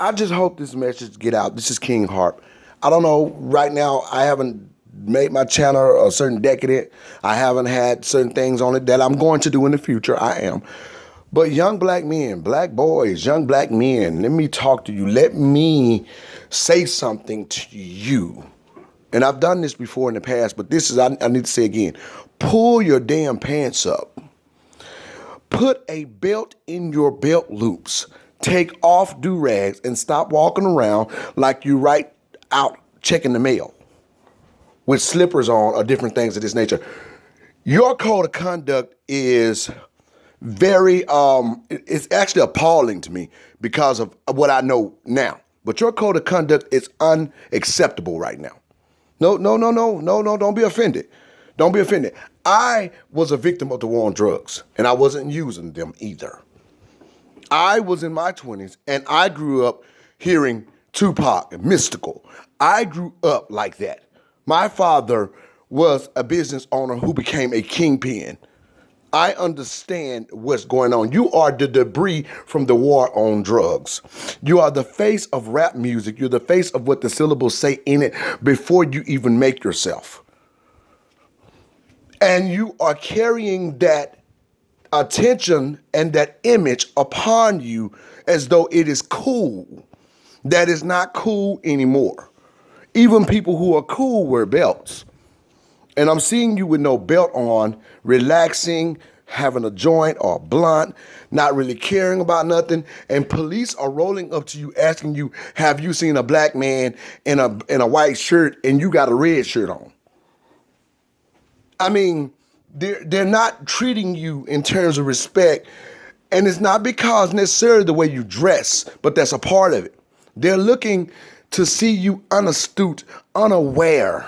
I just hope this message get out. This is King Harp. I don't know, right now I haven't made my channel a certain decadent. I haven't had certain things on it that I'm going to do in the future. I am. But young black men, black boys, young black men, let me talk to you. Let me say something to you. And I've done this before in the past, but this is, I need to say again. Pull your damn pants up. Put a belt in your belt loops. Take off do-rags and stop walking around like you right out checking the mail with slippers on or different things of this nature. Your code of conduct is very, it's actually appalling to me because of what I know now. But your code of conduct is unacceptable right now. No, don't be offended. Don't be offended. I was a victim of the war on drugs, and I wasn't using them either. I was in my 20s, and I grew up hearing Tupac and Mystical. I grew up like that. My father was a business owner who became a kingpin. I understand what's going on. You are the debris from the war on drugs. You are the face of rap music. You're the face of what the syllables say in it before you even make yourself. And you are carrying that attention and that image upon you as though it is cool. That is not cool anymore. Even people who are cool wear belts. And I'm seeing you with no belt on, relaxing, having a joint or a blunt, not really caring about nothing. And police are rolling up to you asking you, have you seen a black man in a white shirt and you got a red shirt on? I mean, they're not treating you in terms of respect. And it's not because necessarily the way you dress, but that's a part of it. They're looking to see you unastute, unaware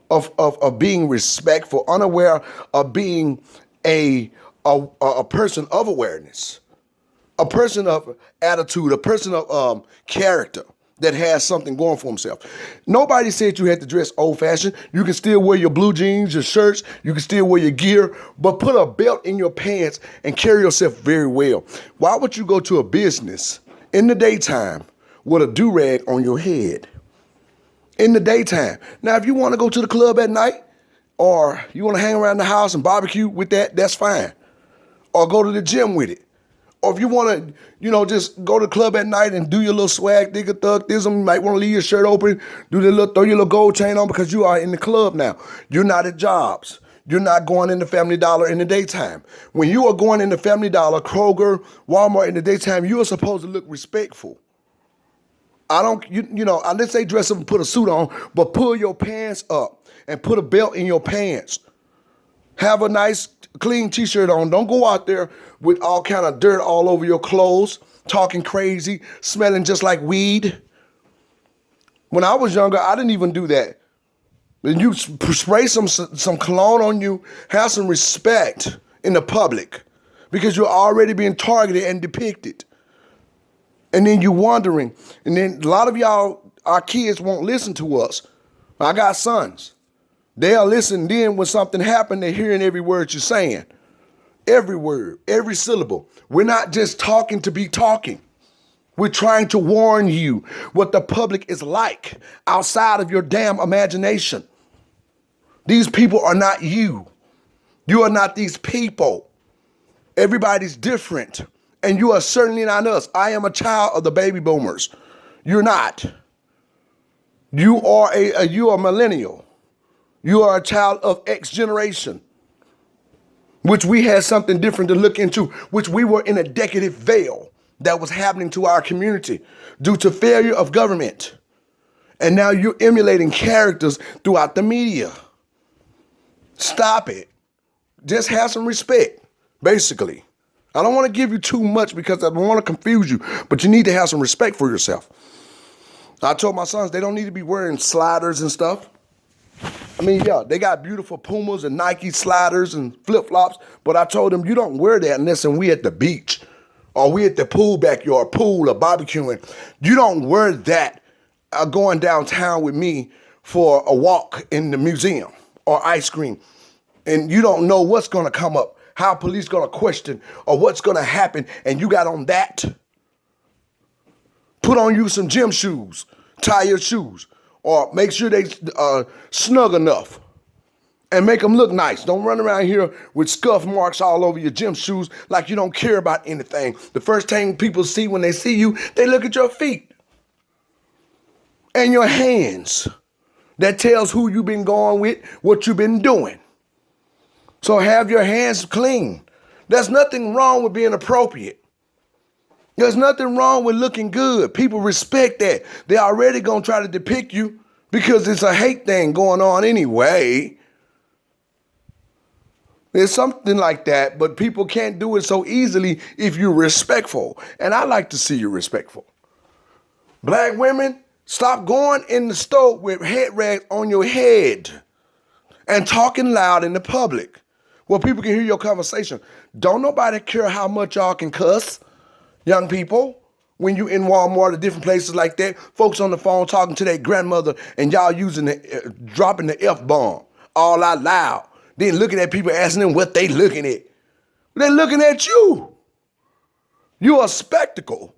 of being respectful, unaware of being a person of awareness, a person of attitude, a person of character that has something going for himself. Nobody said you had to dress old-fashioned. You can still wear your blue jeans, your shirts, you can still wear your gear, but put a belt in your pants and carry yourself very well. Why would you go to a business in the daytime with a do-rag on your head? In the daytime. Now, if you want to go to the club at night or you want to hang around the house and barbecue with that, that's fine. Or go to the gym with it. Or if you want to, just go to the club at night and do your little swag, digger, thug-ism, you might want to leave your shirt open, throw your little gold chain on because you are in the club now. You're not at jobs. You're not going into Family Dollar in the daytime. When you are going into Family Dollar, Kroger, Walmart in the daytime, you are supposed to look respectful. Let's say dress up and put a suit on, but pull your pants up and put a belt in your pants. Have a nice, clean t-shirt on. Don't go out there with all kind of dirt all over your clothes, talking crazy, smelling just like weed. When I was younger, I didn't even do that. When you spray some cologne on you, have some respect in the public because you're already being targeted and depicted. And then you're wondering, and then a lot of y'all, our kids won't listen to us. I got sons. They'll listen then when something happened, they're hearing every word you're saying. Every word, every syllable. We're not just talking to be talking. We're trying to warn you what the public is like outside of your damn imagination. These people are not you. You are not these people. Everybody's different. And you are certainly not us. I am a child of the baby boomers. You're not. You are a millennial. You are a child of X generation, which we had something different to look into, which we were in a decadent veil that was happening to our community due to failure of government. And now you're emulating characters throughout the media. Stop it. Just have some respect, basically. I don't want to give you too much because I don't want to confuse you, but you need to have some respect for yourself. I told my sons they don't need to be wearing sliders and stuff. I mean, yeah, they got beautiful Pumas and Nike sliders and flip-flops, but I told them you don't wear that unless we at the beach or we at the pool backyard, pool or barbecuing. You don't wear that going downtown with me for a walk in the museum or ice cream. And you don't know what's going to come up, how police going to question or what's going to happen, and you got on that. Put on you some gym shoes. Tie your shoes. Or make sure they snug enough. And make them look nice. Don't run around here with scuff marks all over your gym shoes like you don't care about anything. The first thing people see when they see you, they look at your feet and your hands. That tells who you've been going with, what you've been doing. So have your hands clean. There's nothing wrong with being appropriate. There's nothing wrong with looking good. People respect that. They're already going to try to depict you because it's a hate thing going on anyway. There's something like that, but people can't do it so easily if you're respectful. And I like to see you respectful. Black women, stop going in the store with head rags on your head and talking loud in the public where people can hear your conversation. Don't nobody care how much y'all can cuss, young people, when you in Walmart or different places like that. Folks on the phone talking to their grandmother and y'all dropping the F-bomb all out loud. Then looking at people asking them what they looking at. They're looking at you. You are a spectacle.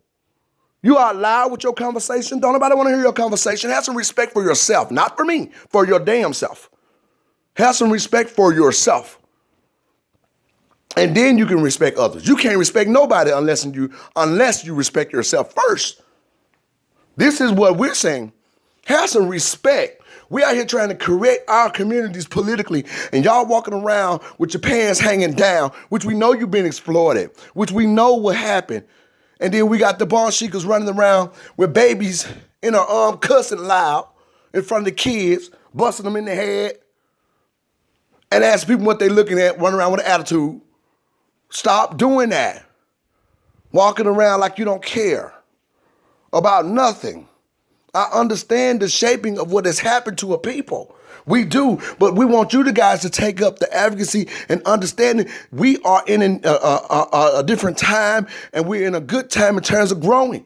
You are loud with your conversation. Don't nobody want to hear your conversation. Have some respect for yourself. Not for me, for your damn self. Have some respect for yourself. And then you can respect others. You can't respect nobody unless you respect yourself first. This is what we're saying. Have some respect. We out here trying to correct our communities politically, and y'all walking around with your pants hanging down, which we know you've been exploited, which we know what happened. And then we got the Bonshicas running around with babies in her arm, cussing loud in front of the kids, busting them in the head, and asking people what they looking at, running around with an attitude. Stop doing that. Walking around like you don't care about nothing. I understand the shaping of what has happened to a people. We do, but we want you guys to take up the advocacy and understanding we are in a different time, and we're in a good time in terms of growing.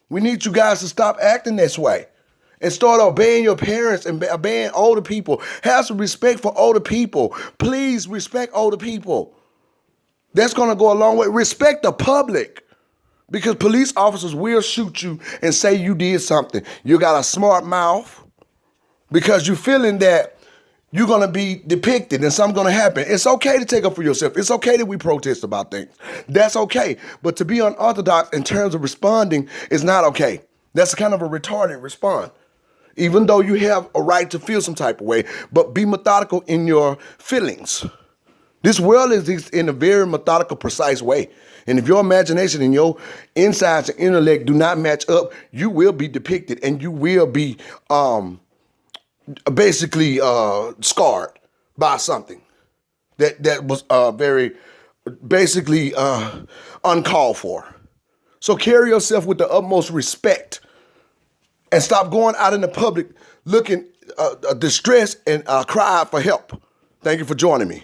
We need you guys to stop acting this way and start obeying your parents and obeying older people. Have some respect for older people. Please respect older people. That's going to go a long way. Respect the public. Because police officers will shoot you and say you did something. You got a smart mouth because you're feeling that you're going to be depicted and something's going to happen. It's okay to take up for yourself. It's okay that we protest about things. That's okay. But to be unorthodox in terms of responding is not okay. That's kind of a retarded response. Even though you have a right to feel some type of way, but be methodical in your feelings. This world is in a very methodical, precise way. And if your imagination and your insides and intellect do not match up, you will be depicted and you will be basically scarred by something that was very basically uncalled for. So carry yourself with the utmost respect and stop going out in the public looking distressed and cry for help. Thank you for joining me.